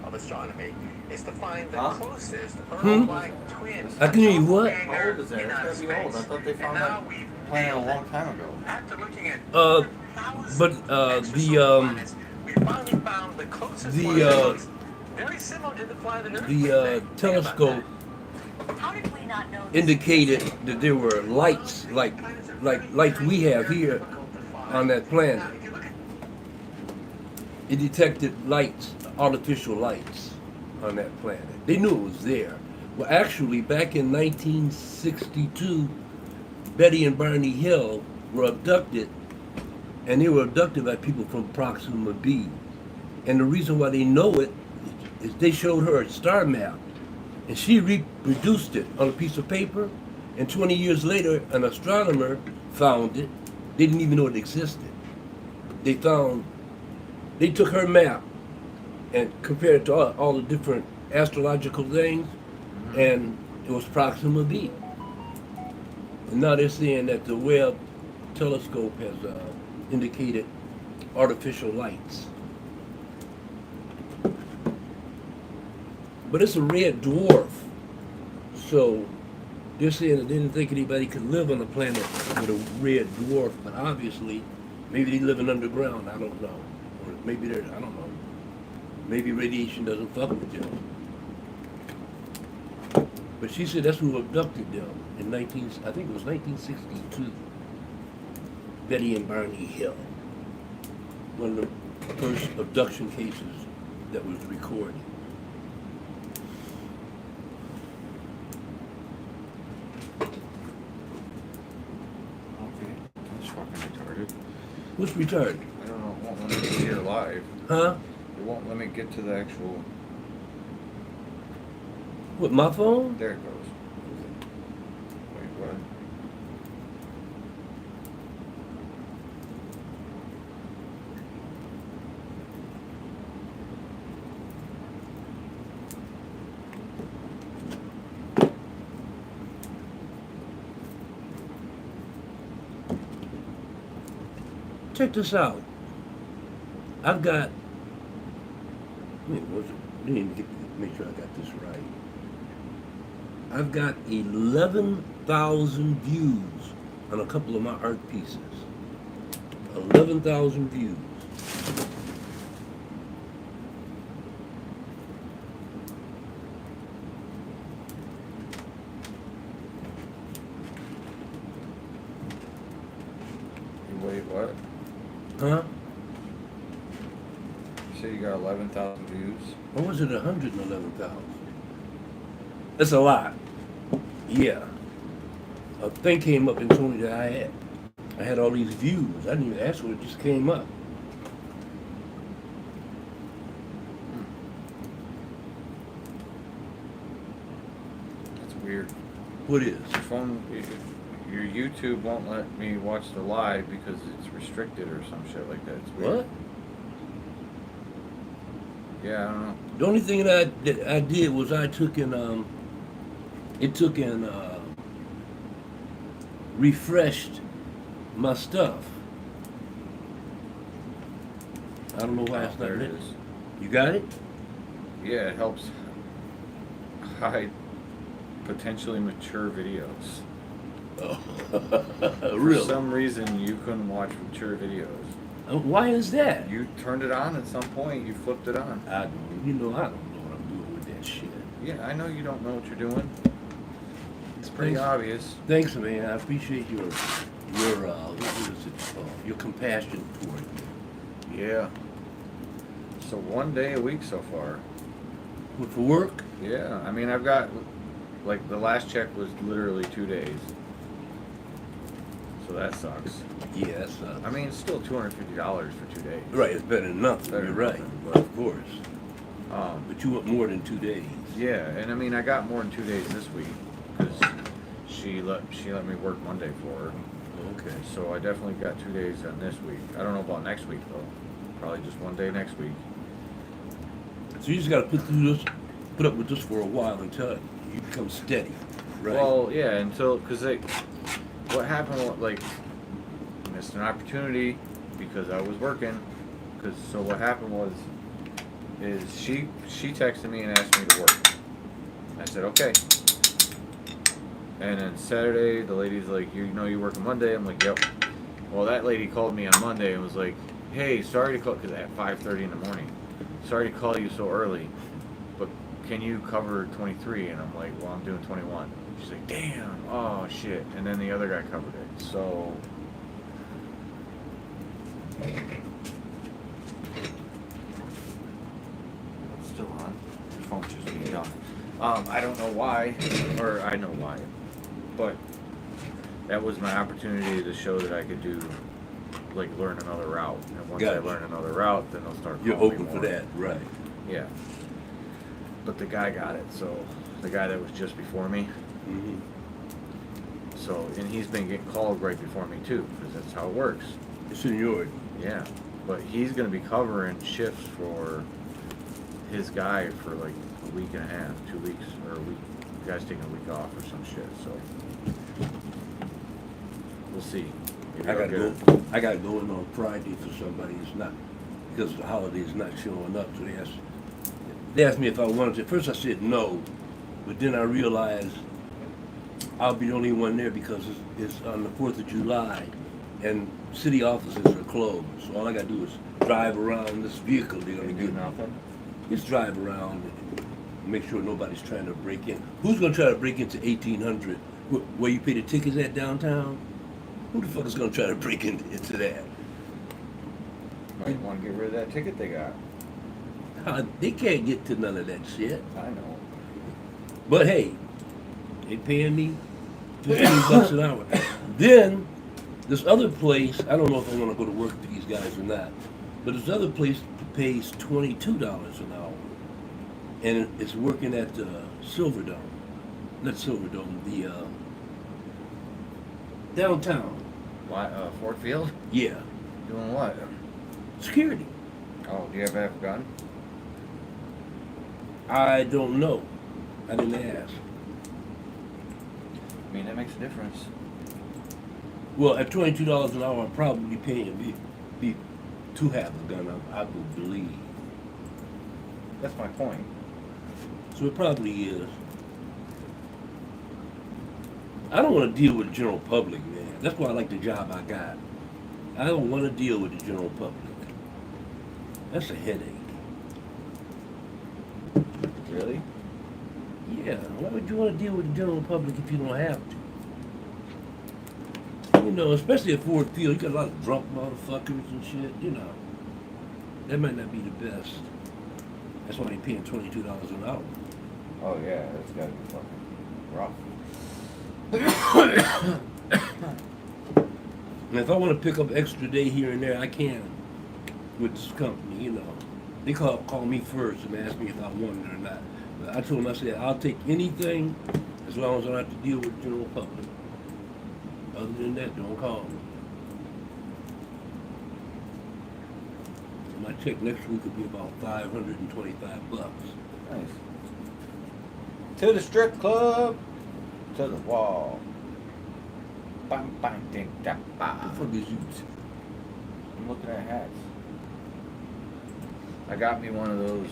of astronomy is to find the closest Hmm? Earth-like twin. I can hear you what? How old is that? It's gotta be old. I thought they found that planet a long time ago. After looking at Uh, thousands but of extrasolar planets, we finally found the closest one that looks very similar to the planet Earth. the telescope How did we not know this? indicated that there were lights, like lights we have here on that planet. It detected lights, artificial lights on that planet. They knew it was there. Well, actually, back in 1962, Betty and Barney Hill were abducted, and they were abducted by people from Proxima B. And the reason why they know it is they showed her a star map, and she reproduced it on a piece of paper, and 20 years later, an astronomer found it. They didn't even know it existed. They took her map and compared it to all the different astrological things, and it was Proxima B. And now they're saying that the Webb telescope has indicated artificial lights. But it's a red dwarf, so they're saying that they didn't think anybody could live on a planet with a red dwarf, but obviously, maybe they're living underground, I don't know. Or maybe they're, I don't know. Maybe radiation doesn't fuck with them. But she said that's who abducted them in I think it was 1962. Betty and Barney Hill. One of the first abduction cases that was recorded. Okay, that's fucking retarded. What's retarded? I don't know. It won't let me get here live. Huh? It won't let me get to the actual. What, my phone? There it goes. Wait, what? Check this out. I've got. Wait, let me make sure I got this right. I've got 11,000 views on a couple of my art pieces. 11,000 views. Wait, what? Huh? You say you got 11,000 views? Or was it 111,000? That's a lot. Yeah. A thing came up and told me that I had all these views. I didn't even ask for it, it just came up. That's weird. What is? Your phone, your YouTube won't let me watch the live because it's restricted or some shit like that. It's weird. What? Yeah, I don't know. The only thing that I did was I took and refreshed my stuff. I don't know why it's not There it lit. is. You got it? Yeah, it helps hide potentially mature videos. Oh, For really? some reason, you couldn't watch mature videos. Why is that? You turned it on at some point. You flipped it on. I don't know what I'm doing with that shit. Yeah, I know you don't know what you're doing. It's pretty Thanks. obvious. Thanks, man. I appreciate your what is it called? Your compassion toward me. Yeah. So 1 day a week so far. What, for work? Yeah, I mean I've got like the last check was literally 2 days. So that sucks. Yeah, that sucks. I mean it's still $250 for 2 days. Right, it's better than nothing. Better You're than right, nothing, but- of course. But you want more than 2 days. Yeah, and I mean I got more than 2 days this week because she let me work Monday for her. Okay. So I definitely got 2 days on this week. I don't know about next week though. Probably just 1 day next week. So you just got to put up with this for a while until you become steady, right? Well, yeah, until because what happened? Like, missed an opportunity because I was working. So what happened was is she texted me and asked me to work. I said okay. And then Saturday, the lady's like, you know you work on Monday? I'm like, yep. Well, that lady called me on Monday and was like, hey, sorry to call, because at 5:30 in the morning, sorry to call you so early, but can you cover 23? And I'm like, well, I'm doing 21. She's like, damn, oh shit. And then the other guy covered it. So it's still on. Your phone's just being dumb. I don't know why, or I know why, but that was my opportunity to show that I could do, like, learn another route. And once I learn another route, then they'll start calling You're me open more. for that, right? Yeah. But the guy got it, so the guy that was just before me. Mm-hmm. So, and he's been getting called right before me too, because that's how it works. It's seniority. Yeah. But he's going to be covering shifts for his guy for like a week and a half, 2 weeks, or a week. The guy's taking a week off or some shit, so we'll see. Maybe I I'll gotta get go. it. I gotta go in on Friday for somebody. It's not because the holiday is not showing up. So they asked me if I wanted to. At first I said no, but then I realized I'll be the only one there because it's on the 4th of July, and city offices are closed. So all I gotta do is drive around this vehicle. They're gonna Do give me. nothing. Just drive around and make sure nobody's trying to break in. Who's gonna try to break into 1800 where you pay the tickets at downtown? Who the fuck is gonna try to break into that? Might want to get rid of that ticket they got. They can't get to none of that shit. I know. But hey, they paying me $15 an hour. Then this other place, I don't know if I want to go to work for these guys or not, but this other place pays $22 an hour, and it's working at the Silverdome, not Silverdome, the downtown. Why, Fort Field? Yeah, Doing what? security. Oh, do you have a gun? I don't know. I didn't ask. I mean, that makes a difference. Well, at $22 an hour, I'm probably paying be to have a gun. I would believe. That's my point. So it probably is. I don't want to deal with the general public, man. That's why I like the job I got. I don't want to deal with the general public. That's a headache. Really? Yeah, why would you want to deal with the general public if you don't have to? You know, especially at Ford Field, you got a lot of drunk motherfuckers and shit, you know. That might not be the best. That's why they're paying $22 an hour. Oh yeah, that's gotta be fucking rough. And if I want to pick up extra day here and there, I can with this company, you know. They call me first and ask me if I want it or not. But I told them, I said, I'll take anything as long as I don't have to deal with the general public. Other than that, don't call me. My check next week will be about $525. Nice. To the strip club. To the wall. Bang, bang, ding, da, The ba. fuck is you? I'm looking at hats. I got me one of those,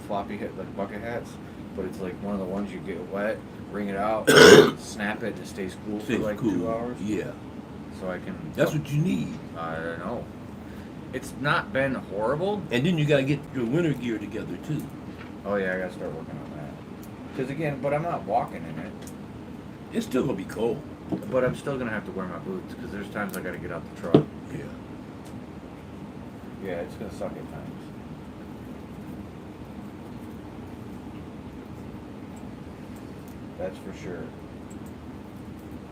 floppy hit, like bucket hats, but it's like one of the ones you get wet, wring it out, snap it, and it stays cool for like 2 hours. Yeah. So I can. That's what you need. I don't know. It's not been horrible. And then you gotta get your winter gear together too. Oh yeah, I gotta start working on that. Because again, but I'm not walking in it. It's still gonna be cold. But I'm still gonna have to wear my boots because there's times I gotta get out the truck. Yeah. Yeah, it's gonna suck at times. That's for sure.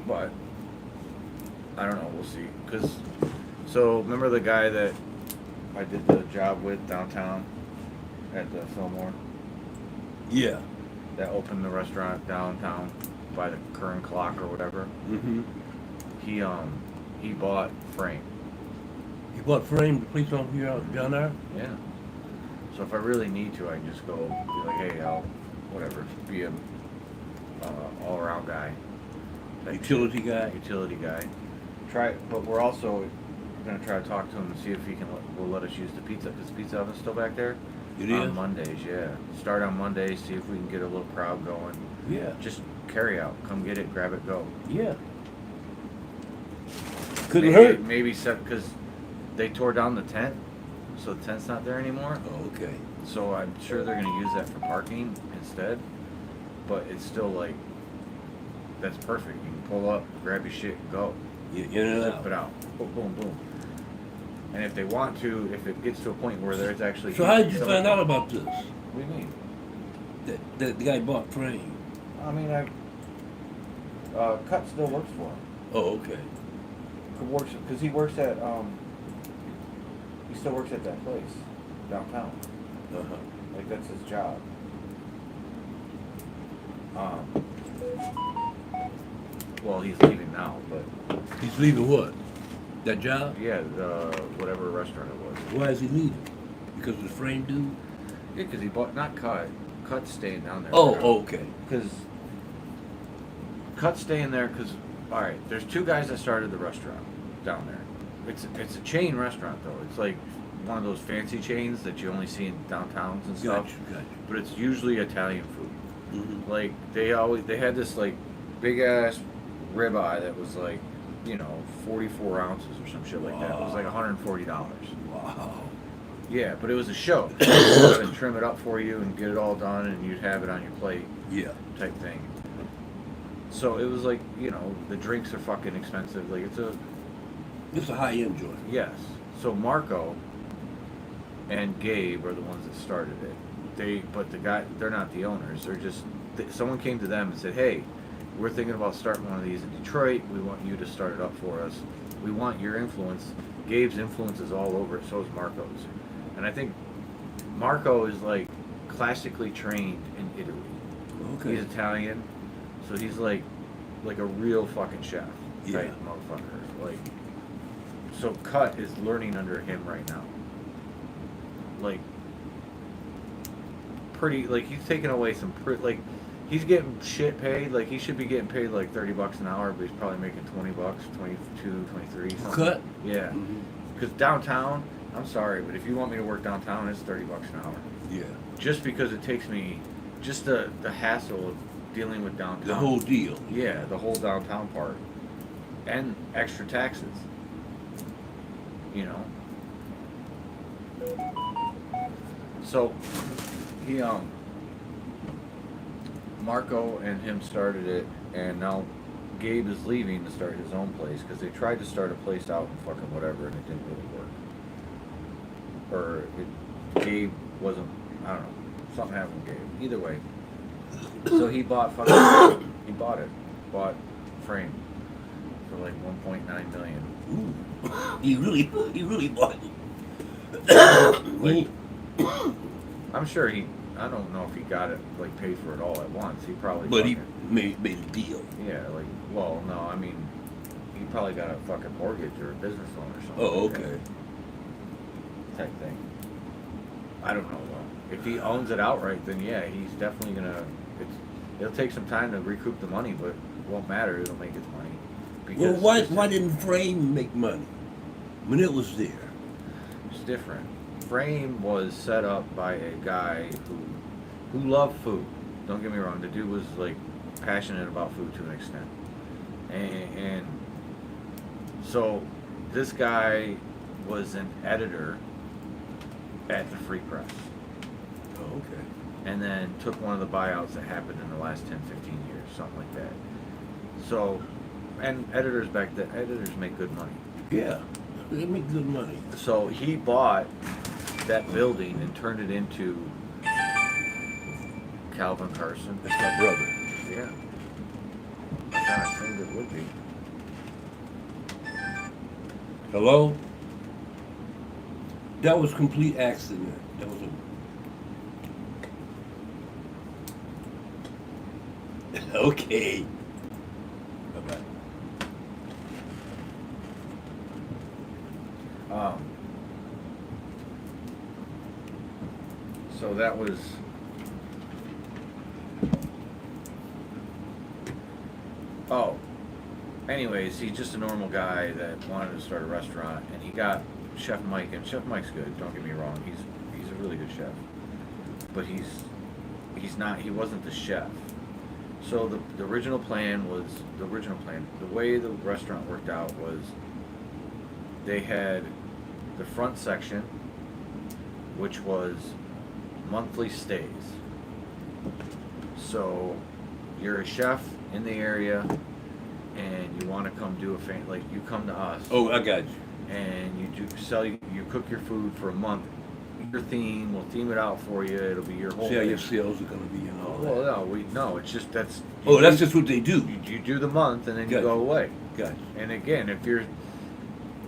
But I don't know. We'll see. So remember the guy that I did the job with downtown at the Fillmore Yeah. that opened the restaurant downtown by the Current Clock or whatever? Mm-hmm. He bought Frame. You bought Frame, the place on here out down there? Yeah. So if I really need to, I can just go be like, hey, I'll be a all-around guy. Utility guy. Utility guy. But we're also gonna try to talk to him and see if he will let us use the pizza, because the pizza oven's still back there. It On is? Mondays, yeah. Start on Mondays, see if we can get a little crowd going. Yeah. Just carry out. Come get it, grab it, go. Yeah. Couldn't maybe, hurt. Maybe because they tore down the tent, so the tent's not there anymore. Oh, okay. So I'm sure they're gonna use that for parking instead. But it's still like, that's perfect. You can pull up, grab your shit, and go. Yeah, in and Zip out. it out. Boom, boom, boom. And if they want to, if it gets to a point where there's actually... So how did you find out about this? What do you mean? That the guy bought frame. I mean, Cut still works for him. Oh, okay. Because he works at, he still works at that place, downtown. Uh-huh. Like, that's his job. Well, he's leaving now, but He's leaving what? That job? yeah, whatever restaurant it was. Why is he leaving? Because of the frame dude? Yeah, because he bought, not Cut. Cut's staying down there. Oh, okay. Because Cut's staying there because, all right, there's two guys that started the restaurant down there. It's a chain restaurant, though. It's like one of those fancy chains that you only see in downtowns and stuff. Gotcha. But it's usually Italian food. Mm-hmm. Like, they had this, like, big-ass ribeye that was, like, 44 ounces or some shit like that. It was like $140. Wow. Yeah, but it was a show. They'd trim it up for you and get it all done, and you'd have it on your plate. Yeah. Type thing. So it was like, the drinks are fucking expensive. Like, It's a high-end joint. yes. So Marco and Gabe are the ones that started it. But they're not the owners. They're just, someone came to them and said, hey, we're thinking about starting one of these in Detroit. We want you to start it up for us. We want your influence. Gabe's influence is all over it. So is Marco's. And I think Marco is like classically trained in Italy. Okay. He's Italian, so he's like a real fucking chef type motherfucker. Like, so Cut is learning under him right now. Like, pretty, like, he's taking away some like, he's getting shit paid. Like, he should be getting paid like $30 an hour, but he's probably making $20, 22, 23. Something. Cut? Yeah. Mm-hmm. Because downtown, I'm sorry, but if you want me to work downtown, it's $30 an hour. Yeah. Just because it takes me, just the hassle of dealing with downtown. The whole deal. Yeah, the whole downtown part. And extra taxes. So, he, Marco and him started it, and now Gabe is leaving to start his own place, because they tried to start a place out in fucking whatever, and it didn't really work. Gabe wasn't, I don't know, something happened with Gabe. Either way. So he bought Frame for like 1.9 million. Ooh. He really bought it. Like, I'm sure I don't know if he got it, like, paid for it all at once. He probably. But he fucking- made a deal. Yeah, like, well, no, I mean, he probably got a fucking mortgage or a business loan or something. Oh, like that okay. Type thing. I don't know though. If he owns it outright, then yeah, he's definitely gonna. It'll take some time to recoup the money, but it won't matter. It'll make its money. Well, why didn't Frame make money when it was there? It's different. Frame was set up by a guy who loved food. Don't get me wrong. The dude was like passionate about food to an extent, and so this guy was an editor at the Free Press. Oh, okay. And then took one of the buyouts that happened in the last 10, 15 years, something like that. So, and editors make good money. Yeah, they make good money. So he bought that building and turned it into Calvin Carson. That's my brother. Yeah. I kind of think it would be. Hello? That was complete accident. That was a... Okay. Bye-bye. So that was... Oh. anyways, he's just a normal guy that wanted to start a restaurant, and he got Chef Mike, and Chef Mike's good. Don't get me wrong, he's a really good chef, but he wasn't the chef. So the original plan was the way the restaurant worked out was they had the front section, which was monthly stays. So you're a chef in the area and you want to come do like you come to us. Oh, I got you. And you cook your food for a month. Your theme, we'll theme it out for you. It'll be your whole See how thing. your sales are going to be and all that. Well, no, it's just that's. Oh, that's just what they do. You do the month and then you Gotcha. go away. Gotcha. And again,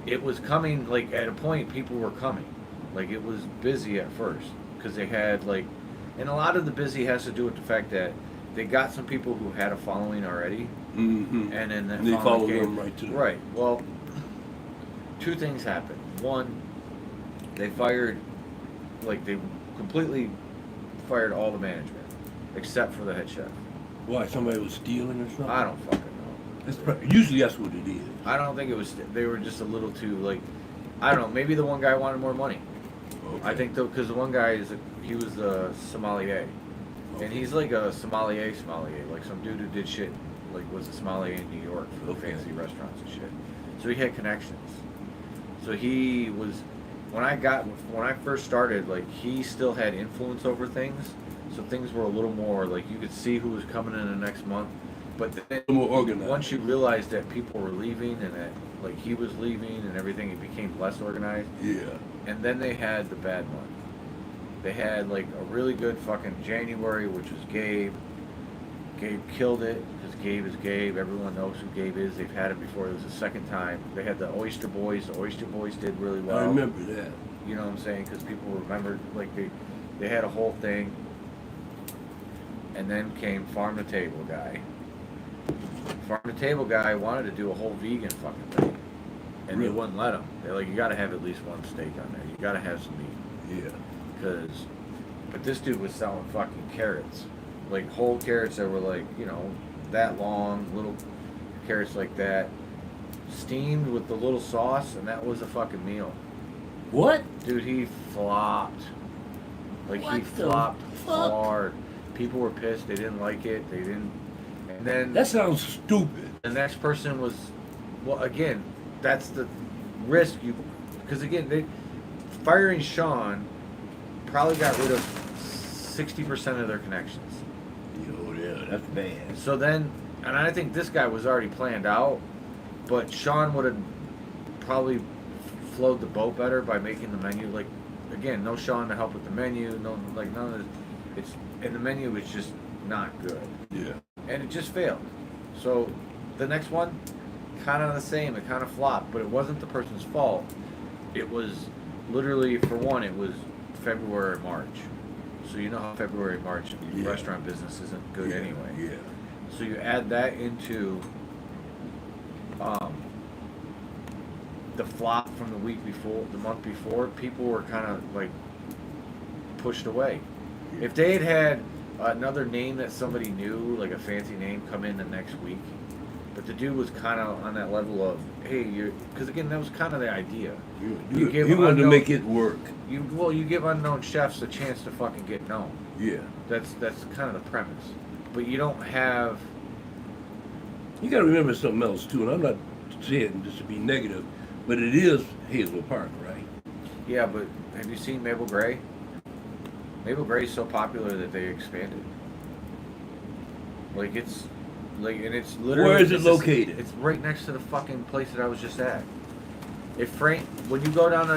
it was coming, like at a point people were coming. Like it was busy at first because they had like, and a lot of the busy has to do with the fact that they got some people who had a following already. Mm-hmm. And then that they following follow came, them right to them. Right. Well, two things happened. One, they completely fired all the management except for the head chef. Why? Somebody was stealing or something? I don't fucking know. Usually that's what it is. I don't think it was. They were just a little too like. I don't know. Maybe the one guy wanted more money. Okay. I think though, because the one guy he was a sommelier, and he's like a sommelier, like some dude who did shit, like was a sommelier in New York for Okay. fancy restaurants and shit. So he had connections. So he was. When I first started, like he still had influence over things, so things were a little more like you could see who was coming in the next month. But then More organized. once you realized that people were leaving and that like he was leaving and everything, it became less organized. Yeah. And then they had the bad month. They had like a really good fucking January, which was Gabe. Gabe killed it because Gabe is Gabe. Everyone knows who Gabe is. They've had it before. It was the second time. They had the Oyster Boys. The Oyster Boys did really well. I remember that. You know what I'm saying? Because people remembered, like they had a whole thing. And then came Farm to Table guy. Farm to Table guy wanted to do a whole vegan fucking thing, and Really? they wouldn't let him. They're like, you got to have at least one steak on there. You got to have some meat. Yeah. But this dude was selling fucking carrots, like whole carrots that were like, you know, that long, little carrots like that, steamed with the little sauce, and that was a fucking meal. What? Dude, he flopped. Like he What the flopped fuck? hard. People were pissed. They didn't like it. They didn't. And then That sounds stupid. the next person was, well, again, that's the risk you, because again, firing Sean probably got rid of 60% of their connections. Oh yeah, that's bad. So then, and I think this guy was already planned out, but Sean would have probably flowed the boat better by making the menu, like, again, no Sean to help with the menu, no, like, none of this, and the menu was just not good. Yeah. And it just failed. So the next one, kind of the same. It kind of flopped, but it wasn't the person's fault. It was literally, for one, it was February, March. So you know how February, March, Yeah. restaurant business isn't good Yeah, anyway. Yeah. So you add that into the flop from the week before, the month before, people were kind of like pushed away. If they had had another name that somebody knew, like a fancy name, come in the next week, but the dude was kind of on that level of, hey, because again, that was kind of the idea. You give he wanted to unknown- make it work. You give unknown chefs a chance to fucking get known. Yeah. That's kind of the premise. But you don't have. You got to remember something else too, and I'm not saying this to be negative, but it is Hazel Park, right? Yeah, but have you seen Mabel Gray? Mabel Gray's so popular that they expanded. Like it's literally. Where is it located? It's right next to the fucking place that I was just at. When you go down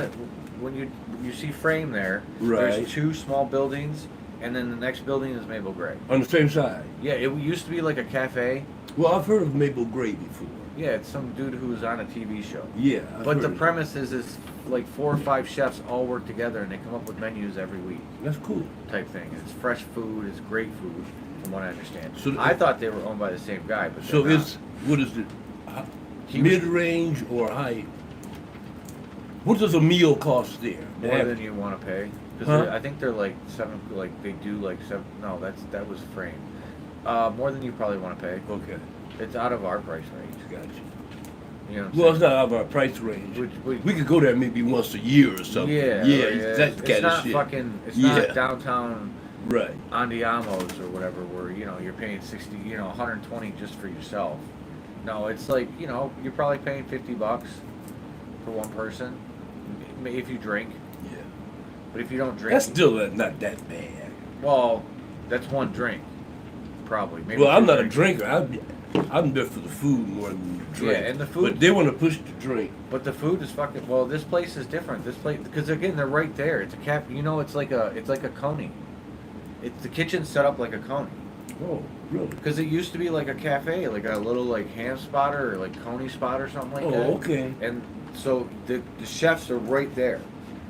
when you see Frame there, Right. there's two small buildings, and then the next building is Mabel Gray. On the same side. Yeah, it used to be like a cafe. Well, I've heard of Mabel Gray before. Yeah, it's some dude who was on a TV show. Yeah. I've But heard the of it. premise is like 4 or 5 chefs all work together and they come up with menus every week That's cool. type thing. And it's fresh food, it's great food, from what I understand. So I thought they were owned by the same guy, but So they're not. it's what is it? He was- Mid-range or high? What does a meal cost there? more than you want to pay. Because Huh? I think they're like 7, like they do like 7. No, that was Frame. More than you probably want to pay. Okay. It's out of our price range. Gotcha. You know what I'm Well, it's saying? not out of our price range. Which- We could go there maybe once a year or something. Yeah, that it's kind not of shit. fucking. It's Yeah. not downtown Right. Andiamos or whatever, where you're paying 60, 120 just for yourself. No, it's like you're probably paying $50 for one person, if you drink. Yeah. But if you don't drink, That's still not that bad. well, that's one drink, probably. Maybe Well, I'm two not drinks. a drinker. I'm there for the food more than the drink. Yeah, and the food- But they want to push the drink. But the food is fucking. Well, this place is different. This place, because again, they're right there. It's a cap. It's like a coney. It's the kitchen's set up like a coney. Oh, really? Because it used to be like a cafe, like a little like ham spotter or like coney spot or something like that. Oh, okay. And so the chefs are right there.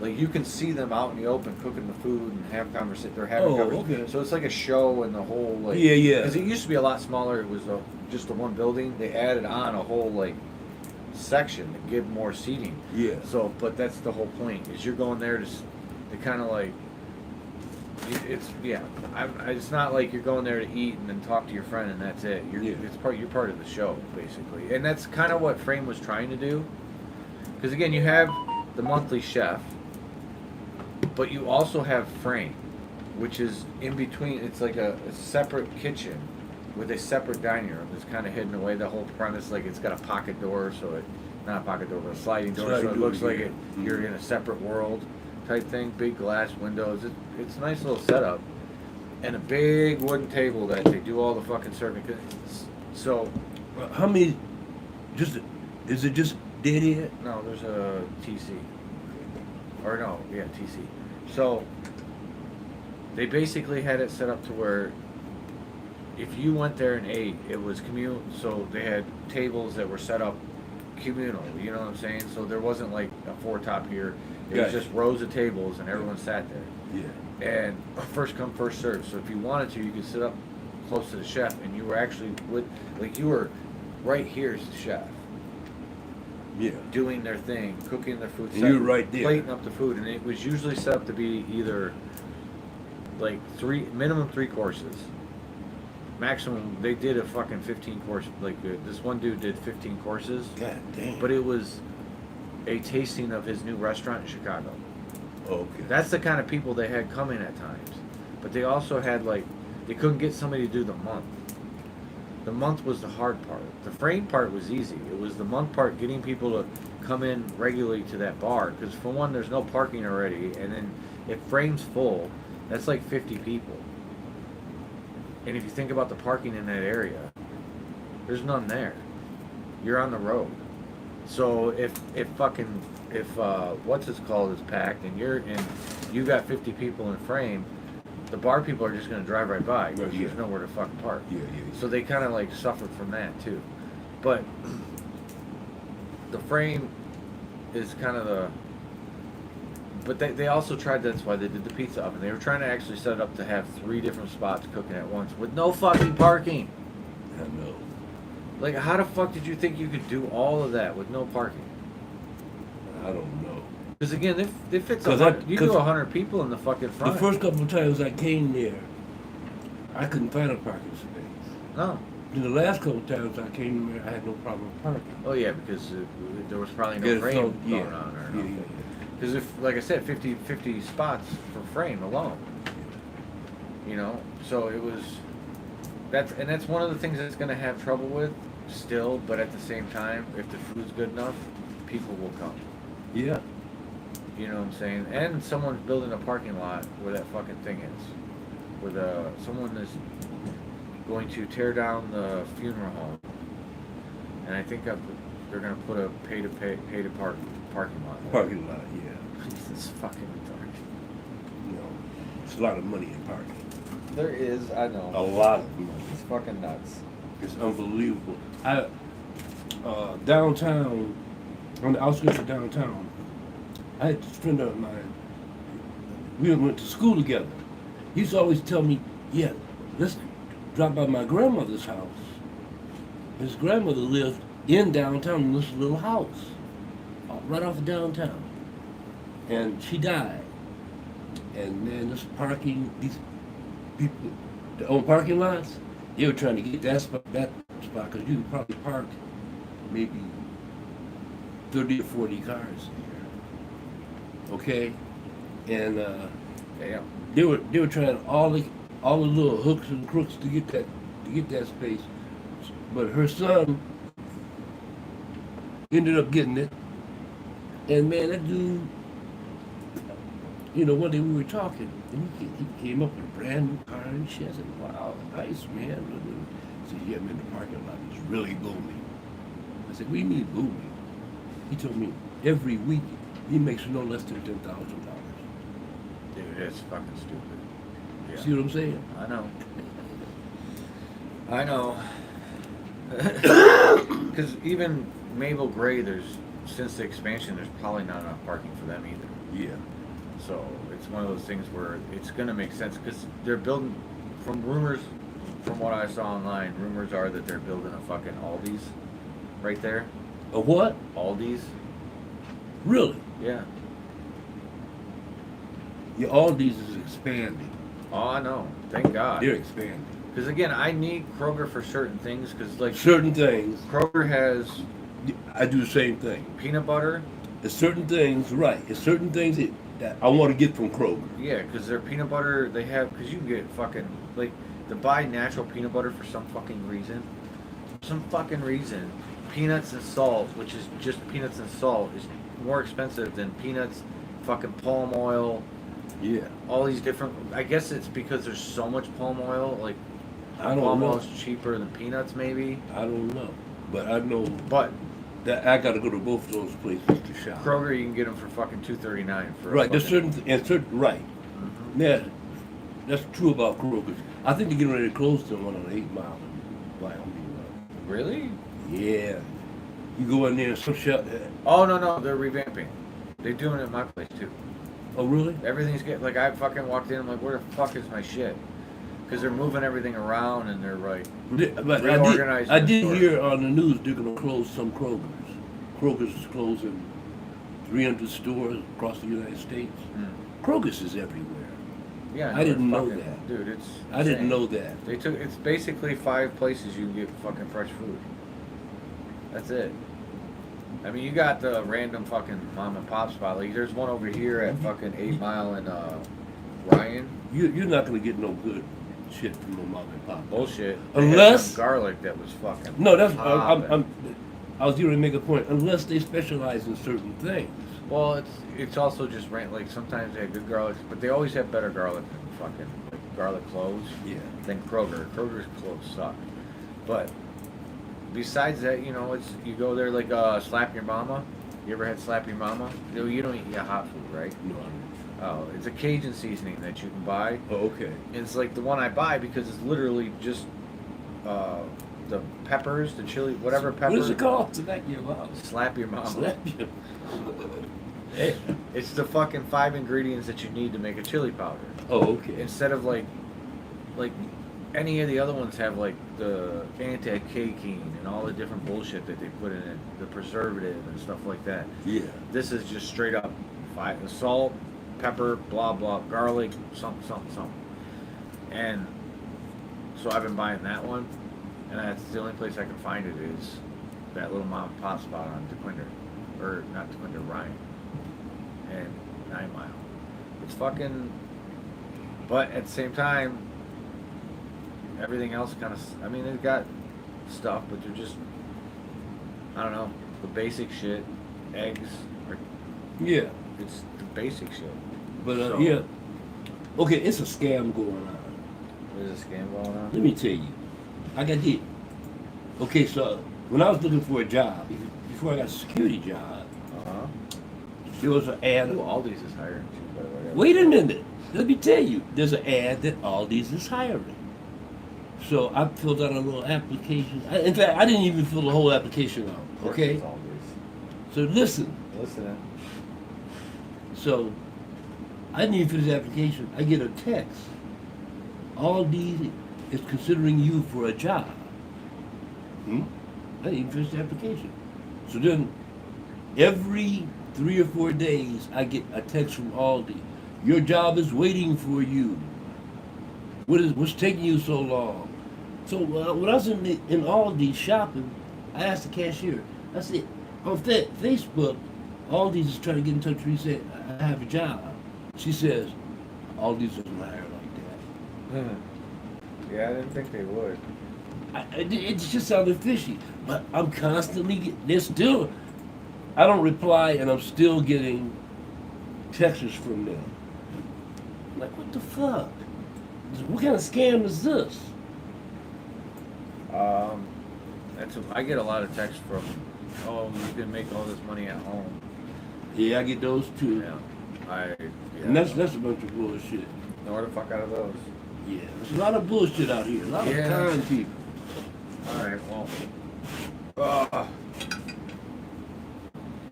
Like you can see them out in the open cooking the food and have conversation. They're having Oh, conversation. okay. So it's like a show and the whole like. Yeah, yeah. Because it used to be a lot smaller. It was just the one building. They added on a whole like section to give more seating. Yeah. So, but that's the whole point. Is you're going there to kind of like. It's it's not like you're going there to eat and then talk to your friend and that's it. You're part of the show basically, and that's kind of what Frame was trying to do. Because again, you have the monthly chef, but you also have Frame, which is in between. It's like a separate kitchen with a separate dining room that's kind of hidden away. The whole premise, like it's got a pocket door, so it not a pocket door, but a sliding door, so it looks like you're in a separate world. Type thing, big glass windows. It's a nice little setup, and a big wooden table that they do all the fucking serving. So, How many? Is it just Deadhead? no, there's a TC, or no, yeah, TC. So they basically had it set up to where if you went there and ate, it was communal. So they had tables that were set up communal. You know what I'm saying? So there wasn't like a four top here. It was Gotcha. just rows of tables and everyone sat there. Yeah. And first come, first serve. So if you wanted to, you could sit up close to the chef, and you were actually you were right here as the chef, Yeah. doing their thing, cooking their food, And you were right there. plating up the food, and it was usually set up to be either like minimum 3 courses, maximum. They did a fucking 15 course. Like this one dude did 15 courses, God damn. but it was a tasting of his new restaurant in Chicago. Okay. That's the kind of people they had come in at times. But they also had they couldn't get somebody to do the month. The month was the hard part. The Frame part was easy. It was the month part, getting people to come in regularly to that bar. Because for one, there's no parking already. And then if Frame's full, that's like 50 people. And if you think about the parking in that area, there's none there. You're on the road. So if what's it's called is packed and you got 50 people in Frame, the bar people are just gonna drive right by because Yeah. there's nowhere to fucking park. Yeah. So they kind of suffered from that too. But the Frame is kind of but they also tried. That's why they did the pizza oven. They were trying to actually set it up to have 3 different spots cooking at once with no fucking parking. I know. Like, how the fuck did you think you could do all of that with no parking? I don't know. Because again, if it's you do 100 people in the fucking front. The first couple of times I came there, I couldn't find a parking space. No. And the last couple of times I came there, I had no problem parking. Oh yeah, because there was probably no Yeah, frame so- going yeah. on or Yeah, nothing. Because if, like I said, 50 spots for Frame alone. So it was. That's one of the things that's going to have trouble with still, but at the same time, if the food's good enough, people will come. Yeah. You know what I'm saying? And someone's building a parking lot where that fucking thing is. Where someone is going to tear down the funeral home. And I think they're going to put a pay to park parking lot. Parking lot, yeah. It's fucking retarded. No. It's a lot of money in parking. There is, I know. A lot of money. It's fucking nuts. It's unbelievable. Downtown, on the outskirts of downtown, I had this friend of mine. We went to school together. He used to always tell me, yeah, let's drop by my grandmother's house. His grandmother lived in downtown in this little house, right off of downtown. And she died. And then this parking, these people that own parking lots, they were trying to get that spot, because you could probably park maybe 30 or 40 cars here. Okay? And Damn. they were trying all the little hooks and crooks to get that space. But her son ended up getting it. And man, that dude, one day we were talking, and he came up with a brand new car and shit. I said, wow, nice, man. He said, yeah, man, the parking lot is really booming. I said, what do you mean booming? He told me every week he makes no less than $10,000. Dude, that's fucking stupid. Yeah. See what I'm saying? I know. Because even Mabel Gray, since the expansion, there's probably not enough parking for them either. Yeah. So it's one of those things where it's going to make sense because they're building, from what I saw online, rumors are that they're building a fucking Aldi's right there. A what? Aldi's. Really? Yeah. Yeah, Aldi's is expanding. Oh, I know. Thank God. They're expanding. Because again, I need Kroger for certain things. Because like Certain things, Kroger has I do the same thing. peanut butter. There's certain things, right. There's certain things that I want to get from Kroger. Yeah, because their peanut butter, they have, because you can get fucking, like, to buy natural peanut butter for some fucking reason, peanuts and salt, which is just peanuts and salt, is more expensive than peanuts, fucking palm oil, Yeah. all these different, I guess it's because there's so much palm oil, like, I don't palm know. oil's cheaper than peanuts, maybe, I don't know. But I know but that I got to go to both of those places to shop. Kroger, you can get them for fucking $2.39 for Right. a There's fucking, certain right. Mhm. Yeah, that's true about Kroger. I think they're getting ready to close the one on 8 Mile in Wyoming. Really? Yeah. You go in there and some shop. Oh, no, they're revamping. They're doing it at my place, too. Oh, really? Everything's getting, like, I fucking walked in, I'm like, where the fuck is my shit? Because they're moving everything around and they're like, But reorganizing I the did store. hear on the news they're going to close some Krogers. Kroger's is closing 300 stores across the United States. Kroger's is everywhere. yeah. I didn't they're know fucking- that. Dude, it's I didn't insane. know that. It's basically 5 places you can get fucking fresh food. That's it. I mean, you got the random fucking mom and pop spot. Like, there's one over here at fucking 8 Mile and Ryan. You're not going to get no good shit from the mom and pop. Bullshit. They had Unless some garlic that was fucking. no, that's popping. I was going to make a point. Unless they specialize in certain things. Well, it's also just like sometimes they have good garlic, but they always have better garlic than fucking like garlic cloves. Yeah. Than Kroger. Kroger's cloves suck. But besides that, it's you go there like Slap Your Mama. You ever had Slap Your Mama? You don't eat hot food, right? No. Oh, it's a Cajun seasoning that you can buy. Oh, okay. And it's like the one I buy because it's literally just the peppers, the chili, whatever pepper. What is it called? Slap your mom. Slap Your Mama. Slap your. It's the fucking 5 ingredients that you need to make a chili powder. Oh, okay. Instead of like any of the other ones have like the anti-caking and all the different bullshit that they put in it, the preservative and stuff like that. Yeah. This is just straight up salt, pepper, blah blah, garlic, something. And so I've been buying that one, and that's the only place I can find it is that little mom and pop spot on DeQuinder, or not DeQuinder, Ryan, and 9 Mile. It's fucking, but at the same time, everything else kind of, I mean, they've got stuff, but they're just, I don't know, the basic shit, eggs, or Yeah. it's the basic shit. But So- yeah. Okay, it's a scam going on. There's a scam going on. Let me tell you. I got hit. Okay, so when I was looking for a job, before I got a security job, Uh-huh. there was an ad. Ooh, Aldi's is hiring too, by the way. Wait a minute. Let me tell you. There's an ad that Aldi's is hiring. So I filled out a little application. In fact, I didn't even fill the whole application Of out. course Okay? it's Aldi's. So listen. Listening. So I didn't even finish the application. I get a text. Aldi is considering you for a job. I didn't even finish the application. So then every 3 or 4 days I get a text from Aldi. Your job is waiting for you. What's taking you so long? So when I was in Aldi shopping, I asked the cashier, I said, on Facebook, Aldi's is trying to get in touch with me. Said I have a job. She says Aldi's doesn't hire like that. Yeah, I didn't think they would. It just sounded fishy. But I'm constantly they're still. I don't reply, and I'm still getting texts from them. I'm like, what the fuck? What kind of scam is this? I get a lot of texts from, oh, you can make all this money at home. Yeah, I get those too. Yeah, And that's a bunch of bullshit. Know the fuck out of those. Yeah, there's a lot of bullshit out here. A lot of kind people. All right, well,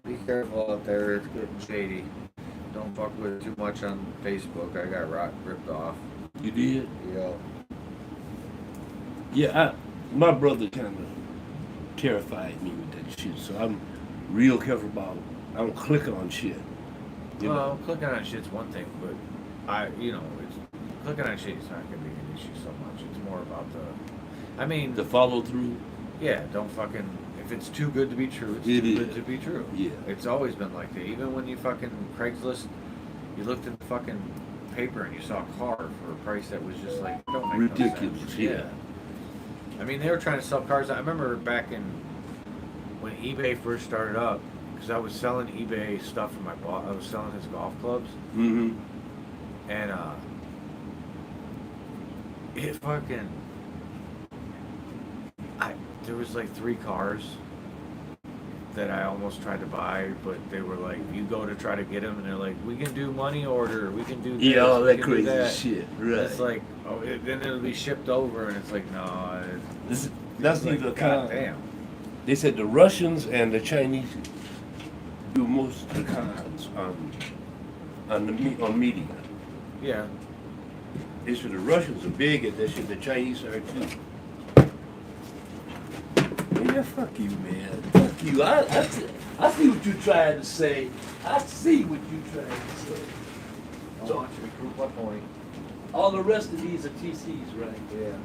be careful out there. It's getting shady. Don't fuck with it too much on Facebook. I got ripped off. You did? Yeah. Yeah, my brother kind of terrified me with that shit, so I'm real careful about. I don't click on shit. You know? Clicking on shit's one thing, but it's clicking on shit is not gonna be an issue so much. It's more about The follow through. Yeah, don't fucking. If it's too good to be true, it's It too is. good to be true. Yeah. It's always been like that. Even when you fucking Craigslist, you looked at the fucking paper and you saw a car for a price that was just like don't make no Ridiculous. sense. Yeah. I mean, they were trying to sell cars. I remember back in when eBay first started up, because I was selling eBay stuff for my boss. I was selling his golf clubs, Mm-hmm. and it fucking. There was like 3 cars that I almost tried to buy, but they were like, you go to try to get them, and they're like, we can do money order, we can do this, Yeah, all we that can do crazy that. shit. Right. It's like, then it'll be shipped over, and it's like, no. That's like, neither God kind. damn. They said the Russians and the Chinese do most of the cons on media. Yeah. They said the Russians are big at that shit. The Chinese are too. Yeah, fuck you, man. Fuck you. I see what you're trying to say. I see what you're trying to say. I want you to prove my point. All the rest of these are TCs, right? Yeah.